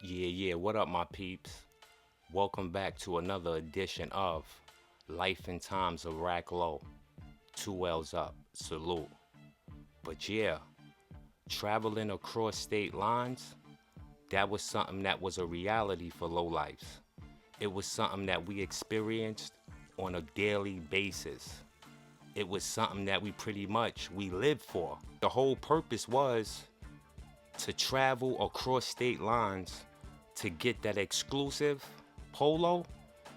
Yeah, what up, my peeps? Welcome back to another edition of Life and Times of Rack Low. Two L's up, salute. But yeah, traveling across state lines, that was something that was a reality for low lifes. It was something that we experienced on a daily basis. It was something that we pretty much we lived for. The whole purpose was to travel across state lines to get that exclusive polo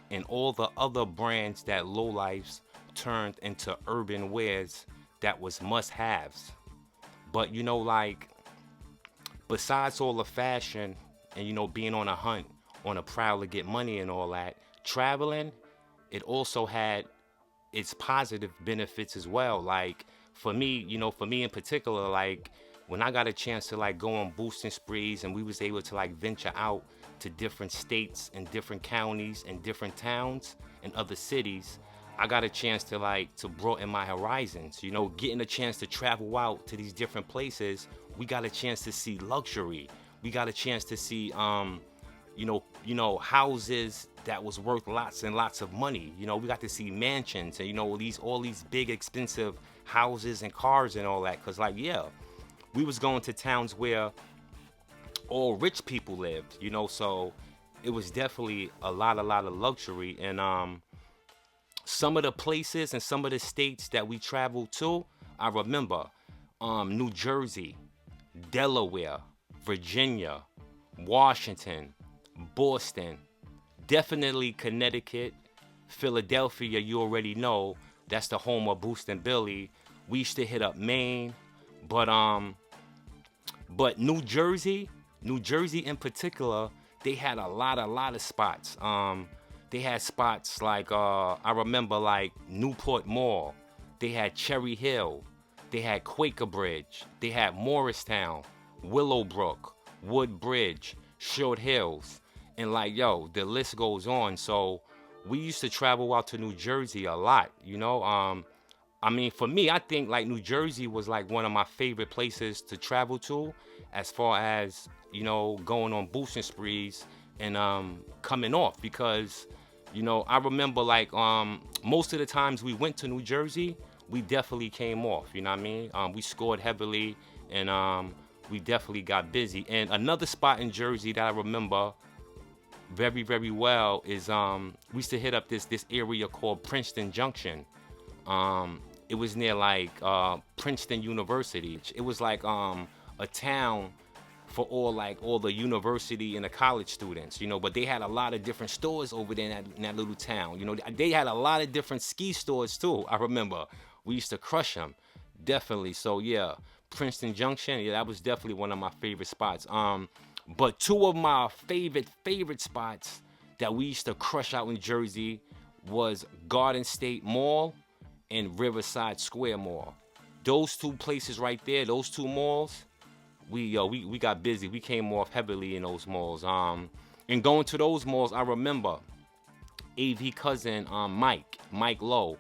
and all the other brands that lowlifes turned into urban wears that was must-haves. But like besides all the fashion and being on a hunt, on a prowl to get money and all that, traveling, it also had its positive benefits as well. Like for me in particular, like when I got a chance to like go on boosting sprees and we was able to like venture out to different states and different counties and different towns and other cities, I got a chance to like to broaden my horizons. Getting a chance to travel out to these different places, we got a chance to see luxury. We got a chance to see houses that was worth lots and lots of money. We got to see mansions and all these big expensive houses and cars and all that. Cause like yeah, we was going to towns where all rich people lived. So it was definitely a lot of luxury. And some of the places and some of the states that we traveled to, I remember New Jersey, Delaware, Virginia, Washington, Boston, definitely Connecticut, Philadelphia. You already know that's the home of Boost and Billy. We used to hit up Maine, but New Jersey in particular, they had a lot of spots. They had spots like I remember like Newport Mall. They had Cherry Hill. They had Quaker Bridge. They had Morristown, Willowbrook, Woodbridge, Short Hills, and like yo, the list goes on. So we used to travel out to New Jersey a lot. I mean, for me, I think like New Jersey was like one of my favorite places to travel to, as far as going on boosting sprees and coming off because I remember like most of the times we went to New Jersey, we definitely came off. You know what I mean? We scored heavily and we definitely got busy. And another spot in Jersey that I remember very well is we used to hit up this area called Princeton Junction. It was near like Princeton University. It was like a town for all the university and the college students, but they had a lot of different stores over there in that little town. They had a lot of different ski stores too. I remember we used to crush them, definitely. So yeah, Princeton Junction, yeah, that was definitely one of my favorite spots. But two of my favorite spots that we used to crush out in Jersey was Garden State Mall and Riverside Square Mall. Those two places right there, those two malls, we got busy. We came off heavily in those malls. And going to those malls, I remember AV cousin Mike Lowe.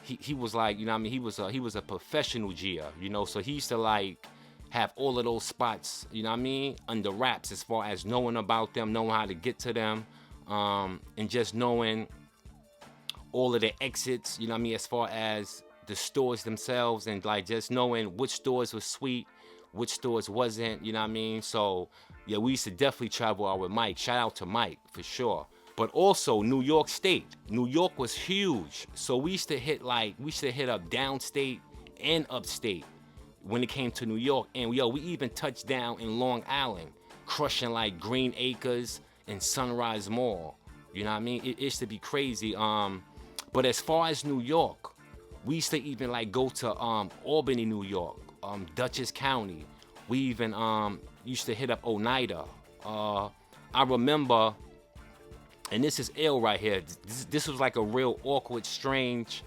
He was like, what I mean, he was a professional Gia, so he used to like have all of those spots, what I mean, under wraps as far as knowing about them, knowing how to get to them, and just knowing all of the exits, what I mean, as far as the stores themselves, and like just knowing which stores were sweet, which stores wasn't, what I mean? So yeah, we used to definitely travel out with Mike. Shout out to Mike for sure. But also New York State. New York was huge. So we used to hit up downstate and upstate when it came to New York. And we even touched down in Long Island, crushing like Green Acres and Sunrise Mall. You know what I mean? It used to be crazy. But as far as New York, we used to even like go to Albany, New York, Dutchess County. We even used to hit up Oneida. I remember, and this is ill right here. This was like a real awkward, strange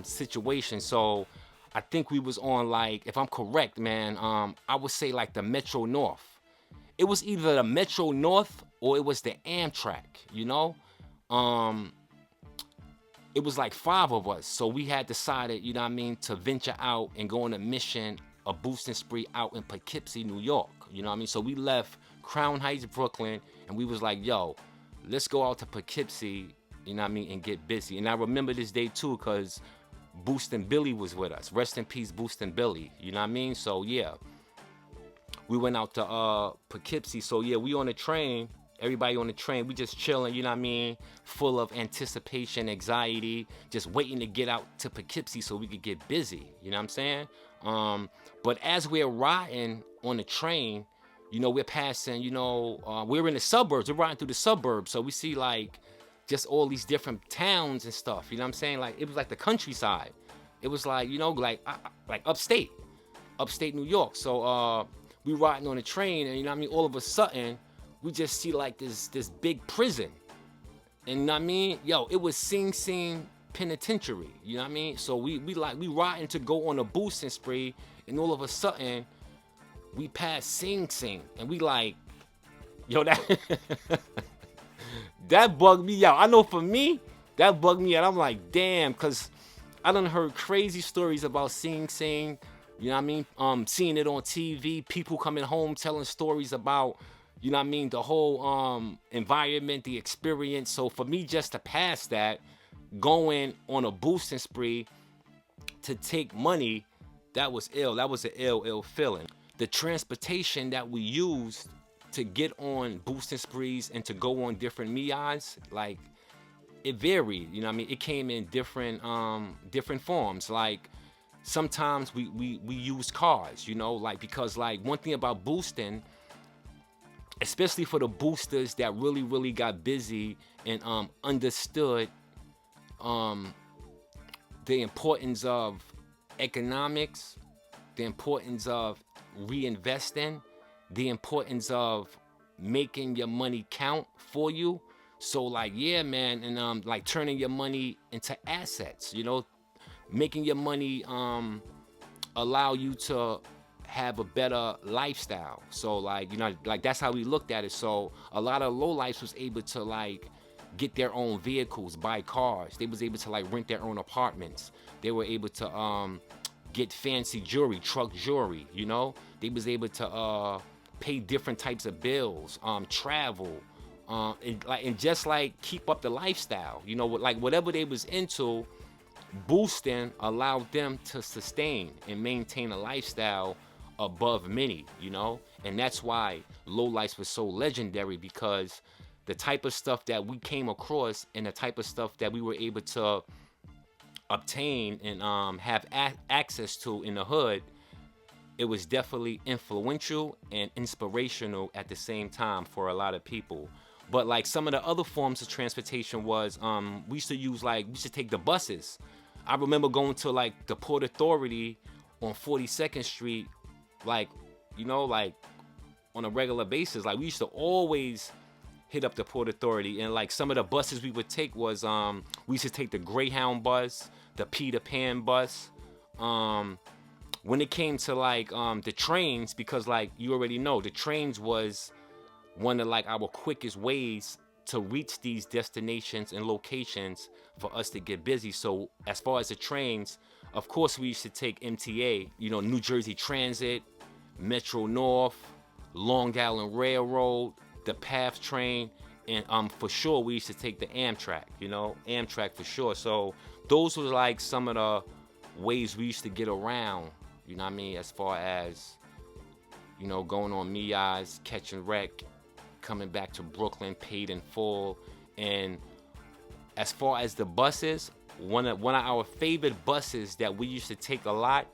situation. So I think we was on like, if I'm correct, man, I would say like the Metro North. It was either the Metro North or it was the Amtrak. It was like 5 of us, so we had decided, to venture out and go on a mission a boosting spree out in Poughkeepsie, New York. You know what I mean? So we left Crown Heights, Brooklyn, and we was like, yo, let's go out to Poughkeepsie, you know what I mean, and get busy. And I remember this day too, because Boostin' Billy was with us. Rest in peace, Boostin' Billy. You know what I mean? So yeah, we went out to Poughkeepsie. So yeah, we on the train. Everybody on the train, we just chilling, you know what I mean? Full of anticipation, anxiety, just waiting to get out to Poughkeepsie so we could get busy, you know what I'm saying? But as we're riding on the train, you know, we're passing, you know, we're in the suburbs, we're riding through the suburbs, so we see like just all these different towns and stuff, you know what I'm saying? Like, it was like the countryside. It was like, you know, like upstate New York. So we riding on the train, and you know what I mean, all of a sudden, we just see like this big prison. And you know what I mean? Yo, it was Sing Sing Penitentiary. You know what I mean? So we riding to go on a boosting spree, and all of a sudden we pass Sing Sing, and we like, yo, that that bugged me out. I know for me, that bugged me out. I'm like, damn, cause I done heard crazy stories about Sing Sing. You know what I mean? Seeing it on TV, people coming home telling stories about, you know what I mean, the whole environment, the experience. So for me just to pass that, going on a boosting spree to take money, that was ill. That was an ill feeling. The transportation that we used to get on boosting sprees and to go on different Mias, like, it varied, you know what I mean? It came in different forms. Like, sometimes we used cars, you know, like, because like one thing about boosting, especially for the boosters that really got busy and understood the importance of economics, the importance of reinvesting, the importance of making your money count for you. So like, yeah, man, and like turning your money into assets, you know, making your money allow you to have a better lifestyle. So like, you know, like that's how we looked at it. So a lot of lowlifes was able to like get their own vehicles, buy cars. They was able to like rent their own apartments. They were able to get fancy jewelry, truck jewelry, you know. They was able to pay different types of bills, travel, and just like keep up the lifestyle, you know, like whatever they was into. Boosting allowed them to sustain and maintain a lifestyle above many, you know. And that's why lowlifes was so legendary, because the type of stuff that we came across and the type of stuff that we were able to obtain and have access to in the hood, it was definitely influential and inspirational at the same time for a lot of people. But like some of the other forms of transportation was, we used to take the buses. I remember going to like the Port Authority on 42nd Street, like, you know, like on a regular basis. Like we used to always hit up the Port Authority, and like some of the buses we would take was, we used to take the Greyhound bus, the Peter Pan bus. When it came to like the trains, because like you already know, the trains was one of like our quickest ways to reach these destinations and locations for us to get busy. So as far as the trains, of course we used to take MTA, you know, New Jersey Transit, Metro North, Long Island Railroad, the PATH train, and for sure we used to take the Amtrak, you know, Amtrak for sure. So those were like some of the ways we used to get around, you know what I mean, as far as, you know, going on Mia's, catching wreck, coming back to Brooklyn paid in full. And as far as the buses, one of our favorite buses that we used to take a lot,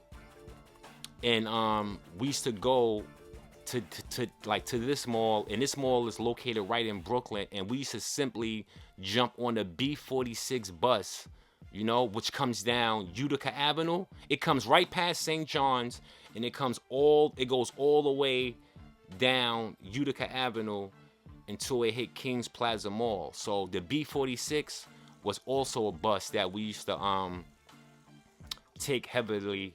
and we used to go to this mall, and this mall is located right in Brooklyn, and we used to simply jump on the B46 bus, you know, which comes down Utica Avenue. It comes right past St. John's, and it goes all the way down Utica Avenue until it hit Kings Plaza Mall. So the B46 was also a bus that we used to take heavily,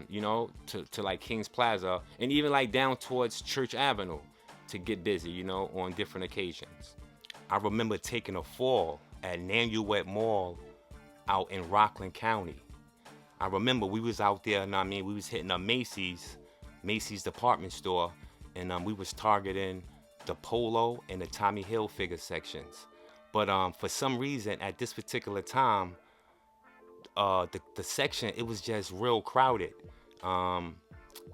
you know, to like Kings Plaza, and even like down towards Church Avenue to get busy, you know, on different occasions. I remember taking a fall at Nanuet Mall out in Rockland County. I remember we was out there, and I mean, we was hitting a Macy's department store, and we was targeting the Polo and the Tommy Hilfiger sections. But for some reason, at this particular time, the section, it was just real crowded. Um,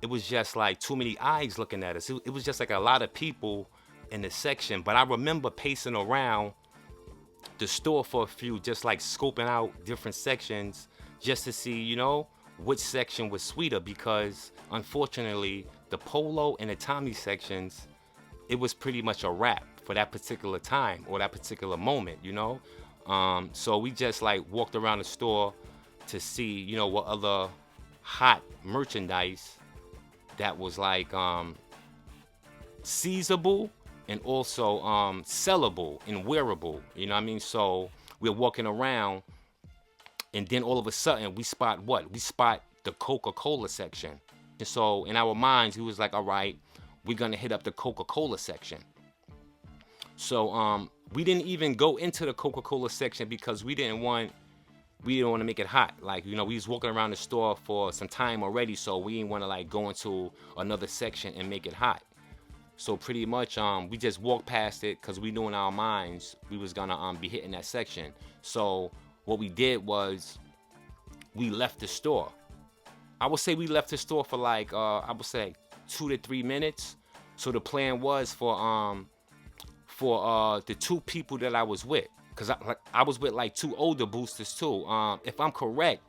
it was just like too many eyes looking at us. It was just like a lot of people in the section. But I remember pacing around the store for a few, just like scoping out different sections just to see, you know, which section was sweeter, because unfortunately the Polo and the Tommy sections, it was pretty much a wrap for that particular time or that particular moment, you know. So we just like walked around the store to see, you know, what other hot merchandise that was like seizable and also sellable and wearable, you know what I mean? So we're walking around, and then all of a sudden we spot what? We spot the Coca-Cola section. And so in our minds, we was like, all right, we're gonna hit up the Coca-Cola section. So we didn't even go into the Coca-Cola section because we didn't want to make it hot. Like, you know, we was walking around the store for some time already, so we didn't want to like go into another section and make it hot. So pretty much we just walked past it because we knew in our minds we was gonna be hitting that section. So what we did was we left the store. I would say we left the store for like I would say 2 to 3 minutes. So the plan was for the two people that I was with, because I was with like two older boosters too. If I'm correct,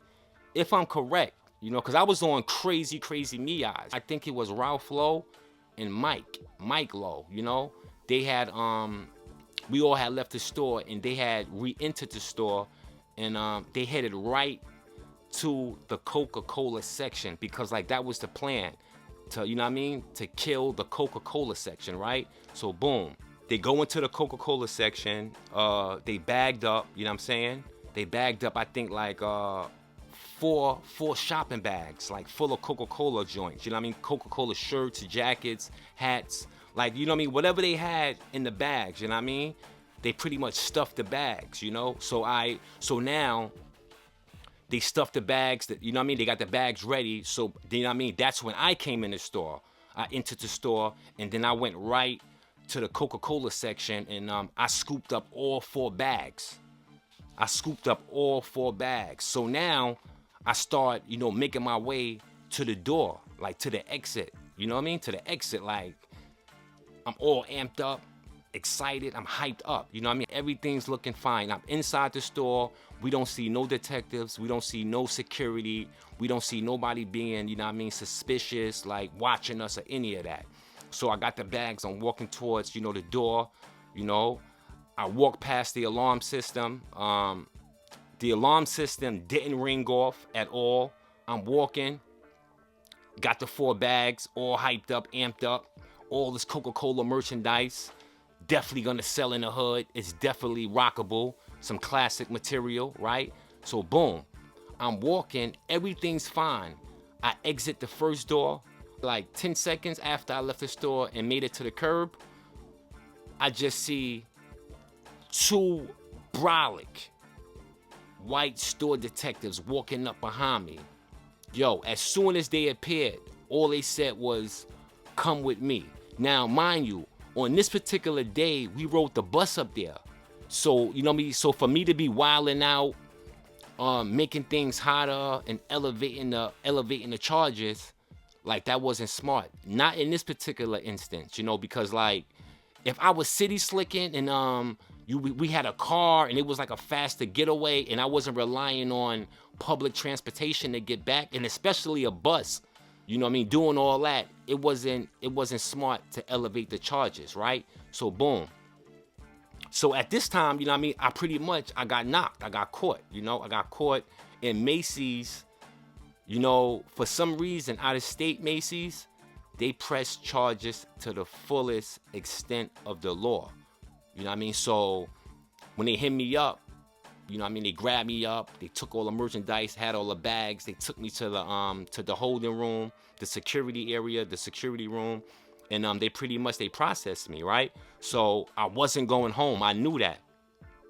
you know, because I was on crazy me eyes. I think it was Ralph Lowe and Mike Lowe, you know. They had we all had left the store, and they had re-entered the store, and they headed right to the Coca-Cola section, because like that was the plan, to, you know what I mean, to kill the Coca-Cola section, right? So boom, they go into the Coca-Cola section, they bagged up, you know what I'm saying? They bagged up, I think like four shopping bags, like full of Coca-Cola joints, you know what I mean? Coca-Cola shirts, jackets, hats, like, you know what I mean? Whatever they had in the bags, you know what I mean? They pretty much stuffed the bags, you know? So now they stuffed the bags, that, you know what I mean? They got the bags ready. So, you know what I mean? That's when I came in the store. I entered the store, and then I went right to the Coca-Cola section, and I scooped up all 4 bags. So now I start, you know, making my way to the door, like to the exit. You know what I mean? To the exit, like I'm all amped up, excited, I'm hyped up. You know what I mean? Everything's looking fine. I'm inside the store. We don't see no detectives. We don't see no security. We don't see nobody being, you know what I mean, suspicious, like watching us or any of that. So I got the bags. I'm walking towards, you know, the door. You know, I walk past the alarm system. The alarm system didn't ring off at all. I'm walking. Got the 4 bags, all hyped up, amped up. All this Coca-Cola merchandise. Definitely gonna sell in the hood. It's definitely rockable. Some classic material, right? So boom, I'm walking, everything's fine. I exit the first door, like 10 seconds after I left the store and made it to the curb. I just see 2 brolic white store detectives walking up behind me. Yo, as soon as they appeared, all they said was, "Come with me." Now, mind you, on this particular day, we rode the bus up there. So, you know what I mean? So for me to be wilding out, making things hotter and elevating the charges, like that wasn't smart. Not in this particular instance, you know, because like if I was city slicking and we had a car and it was like a faster getaway and I wasn't relying on public transportation to get back, and especially a bus, you know what I mean, doing all that, it wasn't smart to elevate the charges, right? So boom. So at this time, you know what I mean, I got knocked. I got caught, you know. I got caught in Macy's, you know, for some reason, out of state Macy's, they press charges to the fullest extent of the law. You know what I mean? So when they hit me up, you know what I mean, they grabbed me up, they took all the merchandise, had all the bags, they took me to the holding room, the security area, the security room, and they processed me, right? So I wasn't going home. I knew that.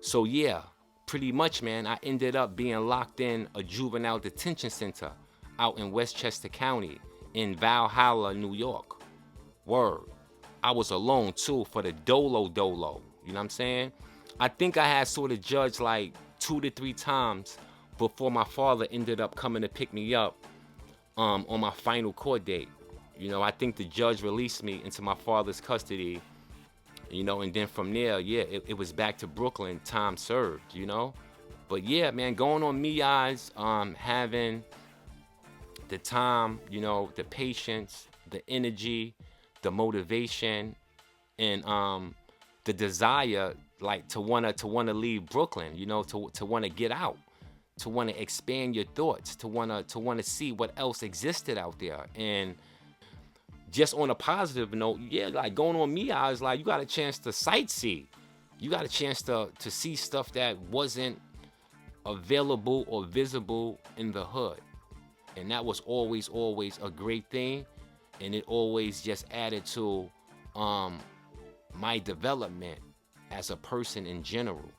So yeah, pretty much, man, I ended up being locked in a juvenile detention center out in Westchester County in Valhalla, New York. Word. I was alone too for the dolo. You know what I'm saying? I think I had sort of judged like 2 to 3 times before my father ended up coming to pick me up on my final court date. You know, I think the judge released me into my father's custody, you know, and then from there, yeah, it was back to Brooklyn, time served, you know. But yeah, man, going on me eyes, having the time, you know, the patience, the energy, the motivation, and the desire, like to wanna leave Brooklyn, you know, to wanna get out, to wanna expand your thoughts, to wanna see what else existed out there. And just on a positive note, yeah, like going on me, I was like, you got a chance to sightsee. You got a chance to see stuff that wasn't available or visible in the hood. And that was always a great thing. And it always just added to my development as a person in general.